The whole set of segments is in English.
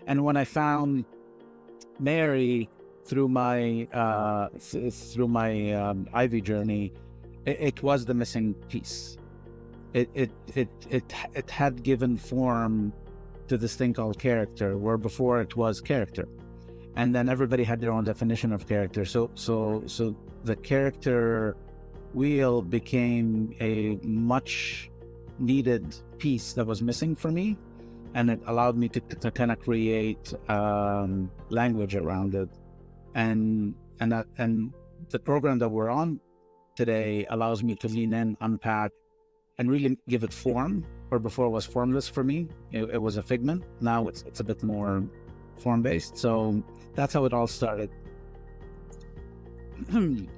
And when I found Mary through my Ivy journey, it was the missing piece. It had given form to this thing called character, where before it was character, and then everybody had their own definition of character. So the character wheel became a much needed piece that was missing for me, and it allowed me to kind of create language around it, and the program that we're on today allows me to lean in, unpack, and really give it form. Where before it was formless for me, it was a figment. Now it's a bit more form-based. So that's how it all started.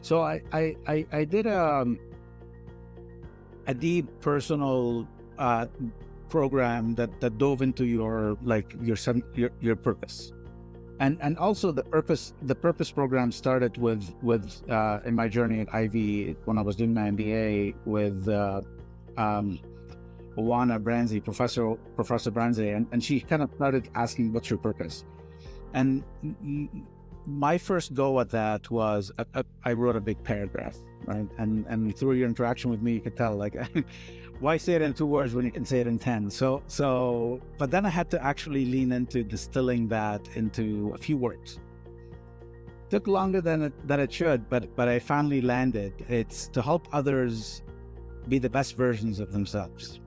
So I did a deep personal program that dove into your purpose, and also the purpose program started with in my journey at Ivy when I was doing my MBA with Oana Branzi, Professor Branzi, and she kind of started asking, what's your purpose? And my first go at that was I wrote a big paragraph, right? And through your interaction with me, you could tell, like, why say it in 2 words when you can say it in 10? So but then I had to actually lean into distilling that into a few words. Took longer than it should, but I finally landed. It's to help others be the best versions of themselves.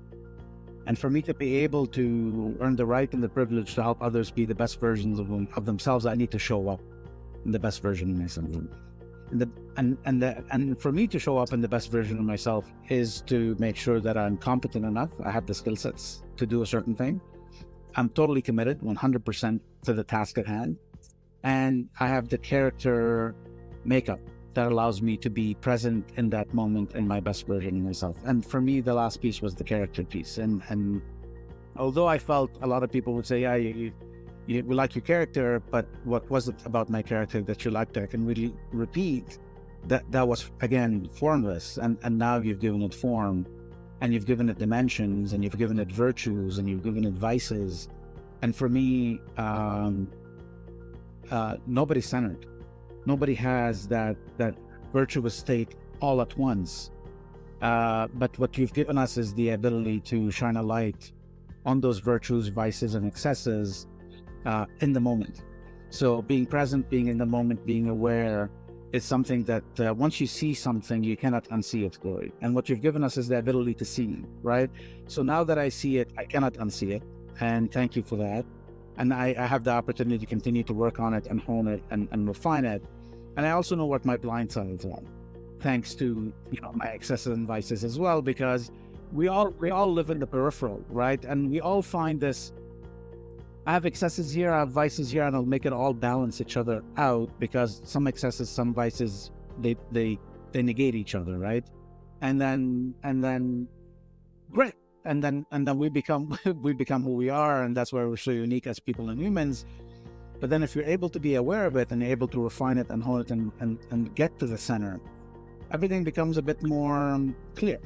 And for me to be able to earn the right and the privilege to help others be the best versions of themselves, I need to show up in the best version of myself. And for me to show up in the best version of myself is to make sure that I'm competent enough. I have the skill sets to do a certain thing. I'm totally committed, 100% to the task at hand. And I have the character makeup that allows me to be present in that moment in my best version of myself. And for me, the last piece was the character piece. And although I felt a lot of people would say, yeah, we like your character, but what was it about my character that you liked? I can really repeat that was, again, formless. And now you've given it form, and you've given it dimensions, and you've given it virtues, and you've given it vices. And for me, nobody's centered. Nobody has that virtuous state all at once. But what you've given us is the ability to shine a light on those virtues, vices, and excesses in the moment. So being present, being in the moment, being aware is something that once you see something, you cannot unsee its glory. And what you've given us is the ability to see, right? So now that I see it, I cannot unsee it. And thank you for that. And I have the opportunity to continue to work on it and hone it and refine it. And I also know what my blind sides are, thanks to my excesses and vices as well, because we all live in the peripheral, right? And we all find this. I have excesses here, I have vices here, and I'll make it all balance each other out, because some excesses, some vices, they negate each other, right? And then great. And then we become who we are, and that's why we're so unique as people and humans. But then if you're able to be aware of it and able to refine it and hone it and get to the center, everything becomes a bit more clear.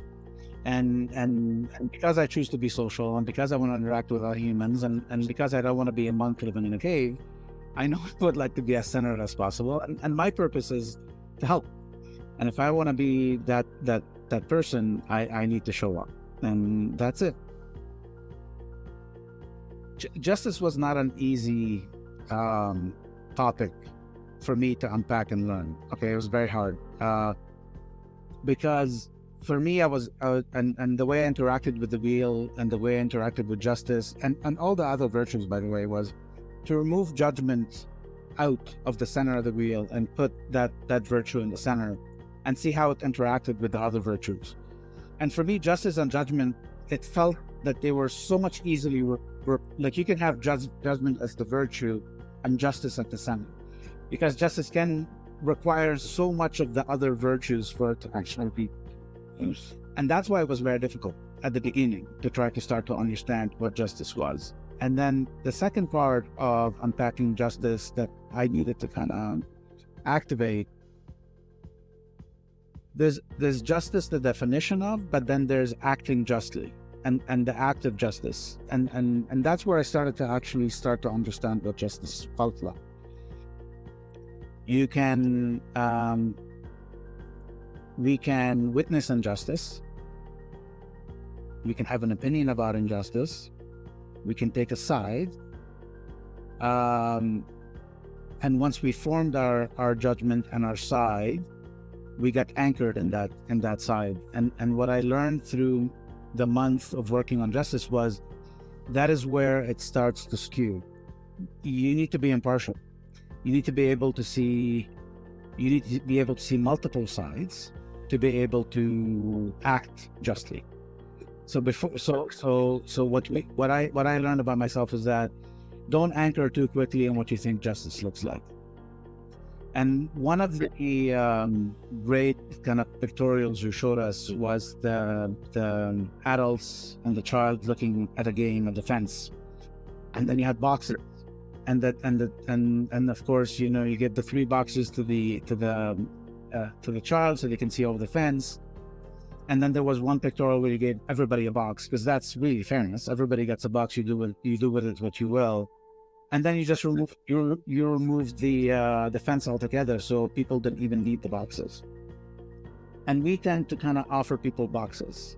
And because I choose to be social, and because I want to interact with other humans, and because I don't want to be a monk living in a cave, I know I would like to be as centered as possible. And my purpose is to help. And if I want to be that person, I need to show up. And that's it. Justice was not an easy topic for me to unpack and learn. Okay, it was very hard because for me, and the way I interacted with the wheel and the way I interacted with justice and all the other virtues, by the way, was to remove judgment out of the center of the wheel and put that virtue in the center and see how it interacted with the other virtues. And for me, justice and judgment, it felt that they were so much easily, like you can have judgment as the virtue and justice at the center, because justice can require so much of the other virtues for it to actually be. And that's why it was very difficult at the beginning to try to start to understand what justice was. And then the second part of unpacking justice that I needed to kind of activate, there's justice, the definition of, but then there's acting justly. and the act of justice. And that's where I started to actually start to understand what justice felt like. You can, we can witness injustice. We can have an opinion about injustice. We can take a side. And once we formed our judgment and our side, we got anchored in that side. And what I learned through the month of working on justice was that is where it starts to skew. You need to be impartial. You need to be able to see, multiple sides to be able to act justly. So what I learned about myself is that don't anchor too quickly on what you think justice looks like. And one of the great kind of pictorials you showed us was the adults and the child looking at a game at the fence, and then you had boxes, and of course, you know, you get the 3 boxes to the child so they can see over the fence. And then there was one pictorial where you gave everybody a box, because that's really fairness. Everybody gets a box. You do with it what you will. And then you just remove the fence altogether, so people didn't even need the boxes. And we tend to kind of offer people boxes,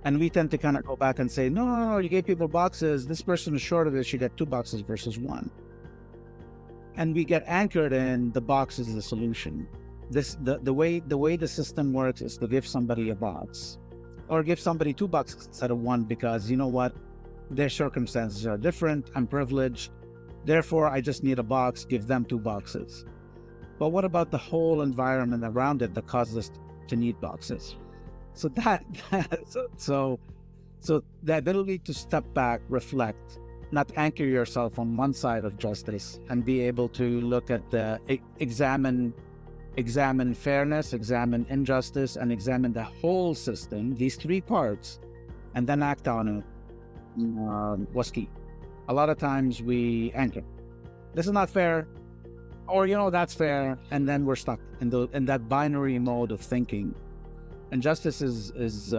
and we tend to kind of go back and say, no, you gave people boxes. This person is short of this. You get 2 boxes versus 1. And we get anchored in the box is the solution. The way the system works is to give somebody a box, or give somebody 2 boxes instead of 1, because you know what? Their circumstances are different. I'm privileged. Therefore, I just need a box, give them 2 boxes. But what about the whole environment around it that causes us to need boxes? So so the ability to step back, reflect, not anchor yourself on one side of justice, and be able to look at examine fairness, examine injustice, and examine the whole system, these 3 parts, and then act on it, was key. A lot of times we anchor, this is not fair, or you know, that's fair, and then we're stuck in that binary mode of thinking. And justice is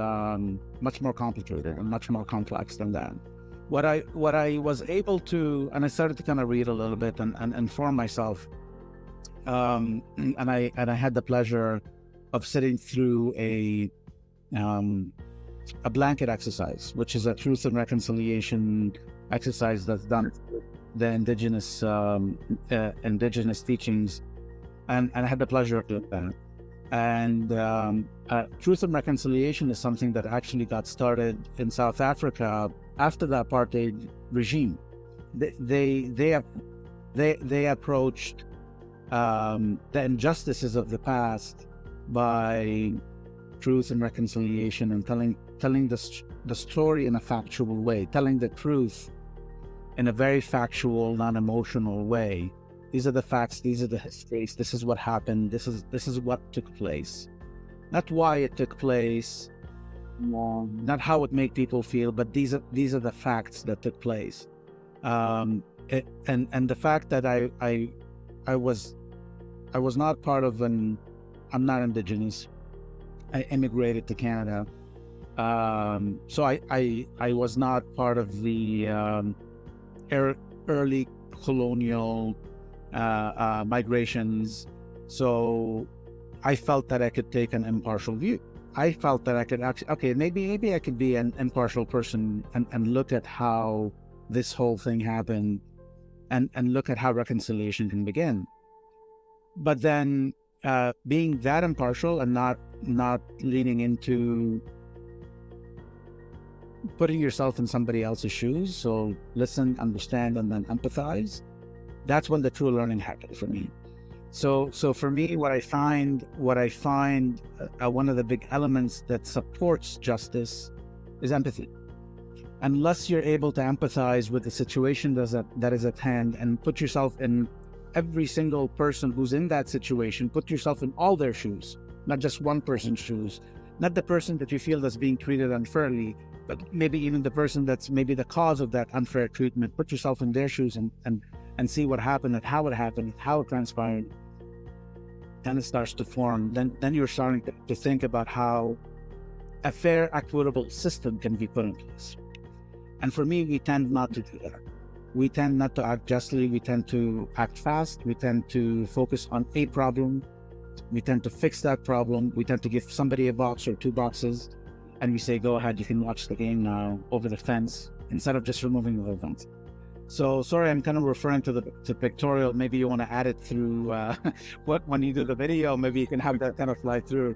much more complicated and much more complex than that. What I was able to, and I started to kind of read a little bit and inform myself, and I had the pleasure of sitting through a blanket exercise, which is a truth and reconciliation exercise that's done the indigenous teachings, and I had the pleasure of doing that. And truth and reconciliation is something that actually got started in South Africa after the apartheid regime. They approached the injustices of the past by truth and reconciliation, and telling the story in a factual way, telling the truth in a very factual, non-emotional way. These are the facts, these are the histories, this is what happened, this is what took place. Not why it took place, not how it made people feel, but these are the facts that took place. And the fact that I was not part of I'm not indigenous. I immigrated to Canada. So I was not part of the early colonial migrations. So I felt that I could take an impartial view. I felt that I could actually, okay, maybe I could be an impartial person and look at how this whole thing happened, and look at how reconciliation can begin. But then being that impartial and not leaning into putting yourself in somebody else's shoes, so listen, understand, and then empathize, that's when the true learning happened for me. So for me, what I find one of the big elements that supports justice is empathy. Unless you're able to empathize with the situation that is at hand, and put yourself in every single person who's in that situation, put yourself in all their shoes, not just one person's shoes, not the person that you feel that's being treated unfairly, but maybe even the person that's maybe the cause of that unfair treatment. Put yourself in their shoes and see what happened, and how it transpired. Then it starts to form. Then you're starting to think about how a fair, equitable system can be put in place. And for me, we tend not to do that. We tend not to act justly. We tend to act fast. We tend to focus on a problem. We tend to fix that problem. We tend to give somebody a box or 2 boxes, and we say, go ahead, you can watch the game now over the fence, instead of just removing the whole fence. So sorry, I'm kind of referring to the pictorial. Maybe you want to add it through when you do the video, maybe you can have that kind of fly through.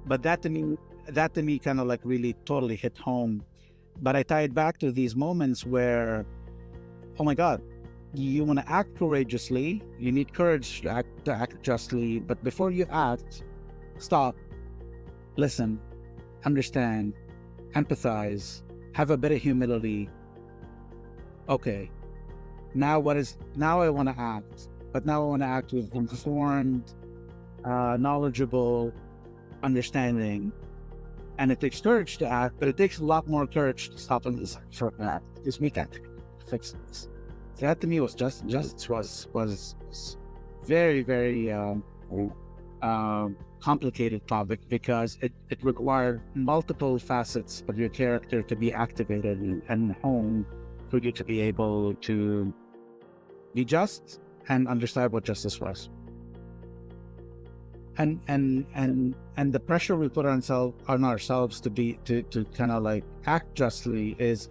But that to me kind of like really totally hit home. But I tie it back to these moments where, oh my God, you want to act courageously, you need courage to act justly, but before you act, stop, listen, understand, empathize, have a bit of humility. Okay, now I want to act, but now I want to act with informed, knowledgeable understanding. And it takes courage to act, but it takes a lot more courage to stop and listen for that. Because we can't fix this. So that to me was justice was very, very complicated topic, because it required multiple facets of your character to be activated and honed for you to be able to be just and understand what justice was. And the pressure we put on ourselves to kind of like act justly is,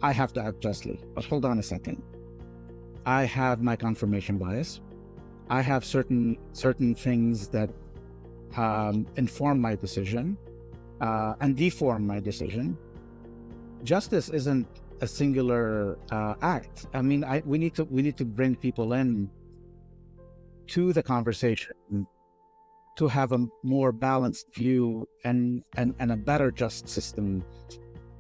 I have to act justly. But hold on a second. I have my confirmation bias. I have certain things that inform my decision and deform my decision. Justice isn't a singular act. I mean, we need to bring people in to the conversation to have a more balanced view and a better just system.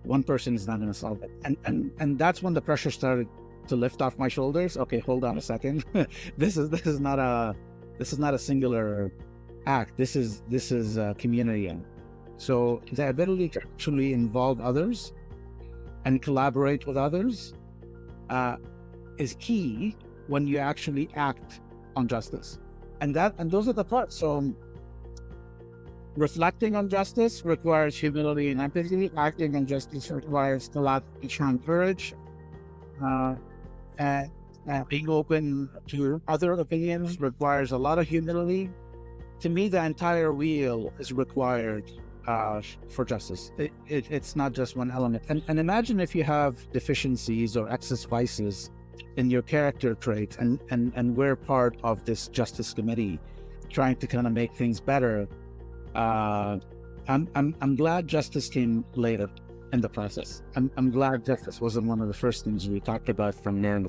One person is not going to solve it, and that's when the pressure started to lift off my shoulders. Okay, hold on a second. this is not a singular act. This is a community act. So the ability to actually involve others and collaborate with others is key when you actually act on justice. And those are the parts. So reflecting on justice requires humility and empathy. Acting on justice requires collaboration and courage. And being open to other opinions requires a lot of humility. To me, the entire wheel is required for justice. It's not just one element. And imagine if you have deficiencies or excess vices in your character traits, and we're part of this justice committee trying to kind of make things better. I'm glad justice came later in the process. I'm glad justice wasn't one of the first things we talked about from there.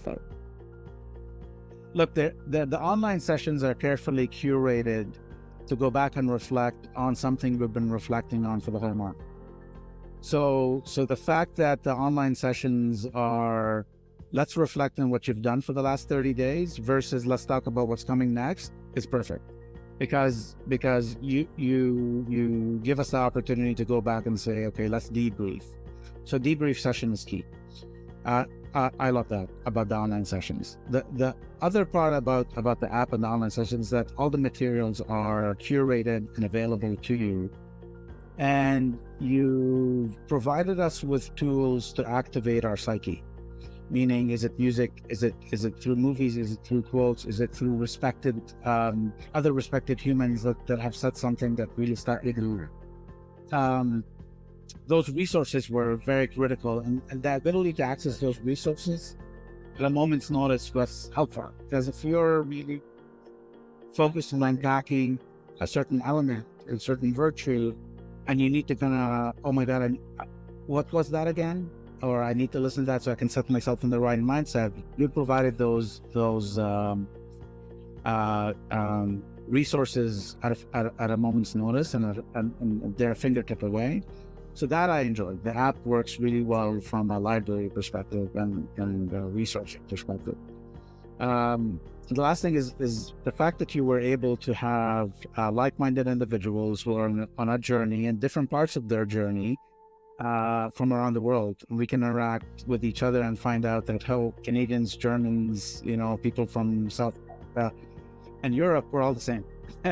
Look, the online sessions are carefully curated to go back and reflect on something we've been reflecting on for the whole month. So the fact that the online sessions are, let's reflect on what you've done for the last 30 days versus let's talk about what's coming next, is perfect. Because you give us the opportunity to go back and say, okay, let's debrief. So debrief session is key. I love that about the online sessions. The other part about the app and the online sessions is that all the materials are curated and available to you. And you provided us with tools to activate our psyche. Meaning, is it music? Is it through movies? Is it through quotes? Is it through other respected humans that have said something that really started to those resources were very critical, and the ability to access those resources at a moment's notice was helpful. Because if you're really focused on unpacking a certain element, a certain virtue, and you need to kind of, oh my God, what was that again? Or I need to listen to that so I can set myself in the right mindset. You provided those resources at a moment's notice and their fingertip away. So that I enjoyed. The app works really well from a library perspective and a research perspective. The last thing is the fact that you were able to have like-minded individuals who are on a journey in different parts of their journey from around the world. We can interact with each other and find out that how Canadians, Germans, people from South Africa and Europe, we're all the same.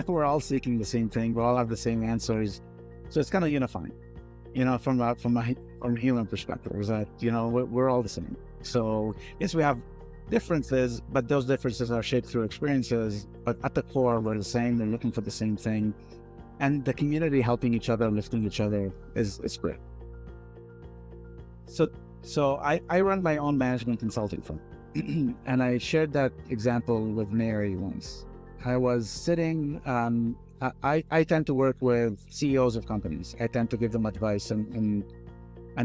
We're all seeking the same thing. We all have the same answers. So it's kind of unifying. from a human perspective, is that, we're all the same. So yes, we have differences, but those differences are shaped through experiences. But at the core, we're the same. We're looking for the same thing, and the community helping each other, lifting each other is great. So I run my own management consulting firm, and I shared that example with Mary once. I was sitting. I tend to work with CEOs of companies. I tend to give them advice and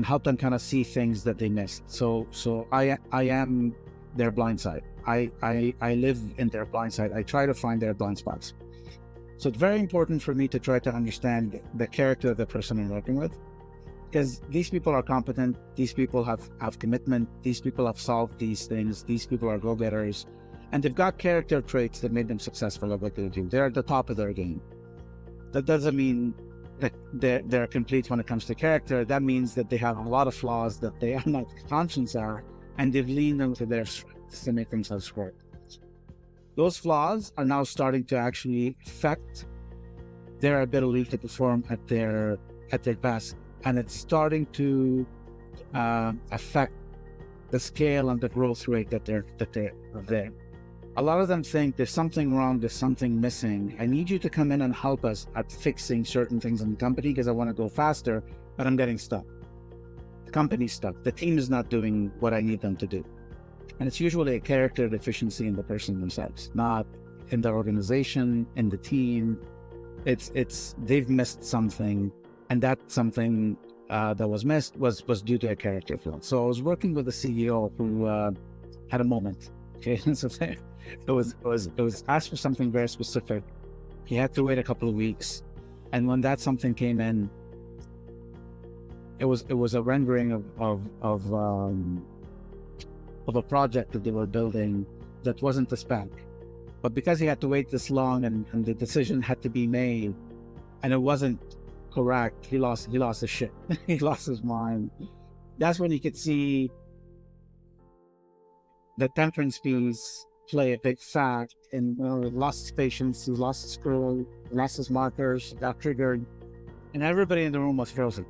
help them kind of see things that they missed. So I am their blind side. I live in their blind side. I try to find their blind spots. So it's very important for me to try to understand the character of the person I'm working with, because these people are competent. These people have commitment. These people have solved these things. These people are go-getters, and they've got character traits that made them successful at what they do. They're at the top of their game. That doesn't mean that they're complete when it comes to character. That means that they have a lot of flaws that they are not conscious of, and they've leaned into their strengths to make themselves work. Those flaws are now starting to actually affect their ability to perform at their best, and it's starting to affect the scale and the growth rate that they're there. A lot of them think there's something wrong, there's something missing. I need you to come in and help us at fixing certain things in the company because I want to go faster, but I'm getting stuck. The company's stuck. The team is not doing what I need them to do. And it's usually a character deficiency in the person themselves, not in the organization, in the team. It's they've missed something, and that something that was missed was due to a character flaw. So I was working with a CEO who had a moment. Okay, so it was asked for something very specific. He had to wait a couple of weeks, and when that something came in, it was a rendering of a project that they were building that wasn't the spec. But because he had to wait this long and the decision had to be made and it wasn't correct, he lost his shit. He lost his mind. That's when you could see the temperance piece play a big fact, and he lost his patience, he lost his scroll, lost his markers, got triggered, and everybody in the room was frozen.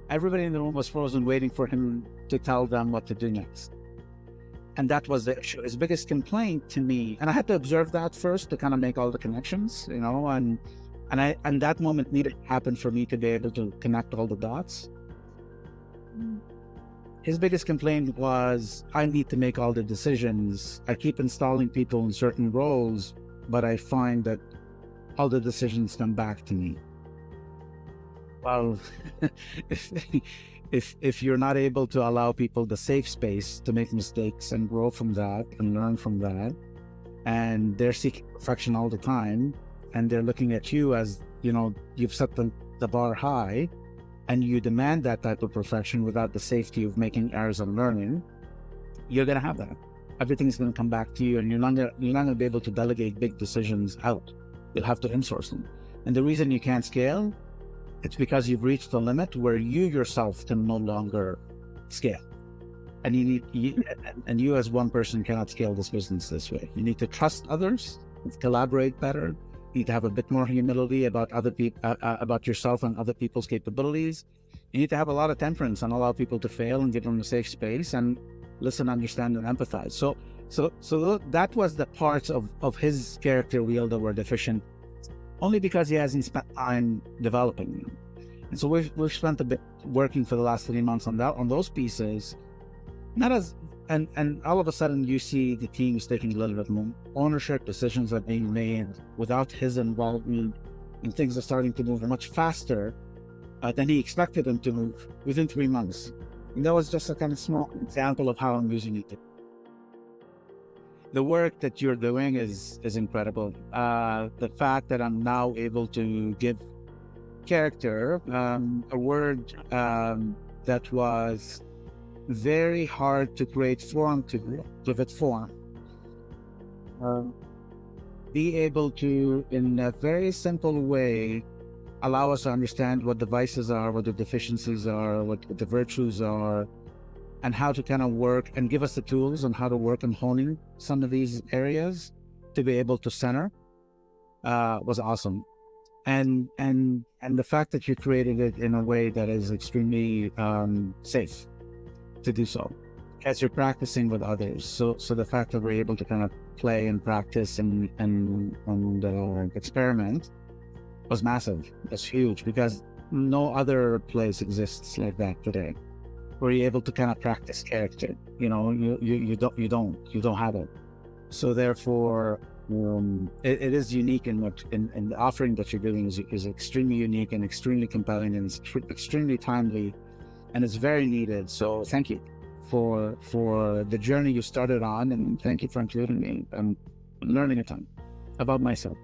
Everybody in the room was frozen, waiting for him to tell them what to do next. And that was the issue. His biggest complaint to me, and I had to observe that first to kind of make all the connections, and that moment needed to happen for me to be able to connect all the dots. His biggest complaint was, I need to make all the decisions. I keep installing people in certain roles, but I find that all the decisions come back to me. Well, if you're not able to allow people the safe space to make mistakes and grow from that and learn from that, and they're seeking perfection all the time, and they're looking at you as, you've set the bar high, and you demand that type of perfection without the safety of making errors and learning, you're going to have that. Everything's going to come back to you, and you're not going to be able to delegate big decisions out. You'll have to insource them. And the reason you can't scale, it's because you've reached the limit where you yourself can no longer scale. And you as one person cannot scale this business this way. You need to trust others, collaborate better. You need to have a bit more humility about other people, about yourself and other people's capabilities. You need to have a lot of temperance and allow people to fail and give them a safe space and listen, understand, and empathize. So that was the parts of his character wheel that were deficient, only because he hasn't spent time developing them. And so we've spent a bit working for the last 3 months on those pieces. And all of a sudden you see the teams taking a little bit more ownership, decisions are being made without his involvement, and things are starting to move much faster than he expected them to move within 3 months. And that was just a kind of small example of how I'm using it. The work that you're doing is incredible. The fact that I'm now able to give character, a word that was very hard to create form, to give it form. Be able to, in a very simple way, allow us to understand what the vices are, what the deficiencies are, what the virtues are, and how to kind of work, and give us the tools on how to work on honing some of these areas to be able to center, was awesome. and the fact that you created it in a way that is extremely safe to do so as you're practicing with others. So the fact that we're able to kind of play and practice and experiment was massive. It's huge because no other place exists like that today, where you're able to kind of practice character. You know, you don't have it. So therefore, it is unique in the offering that you're doing is extremely unique and extremely compelling and extremely timely, and it's very needed. So thank you for the journey you started on, and thank you for including me. I'm learning a ton about myself.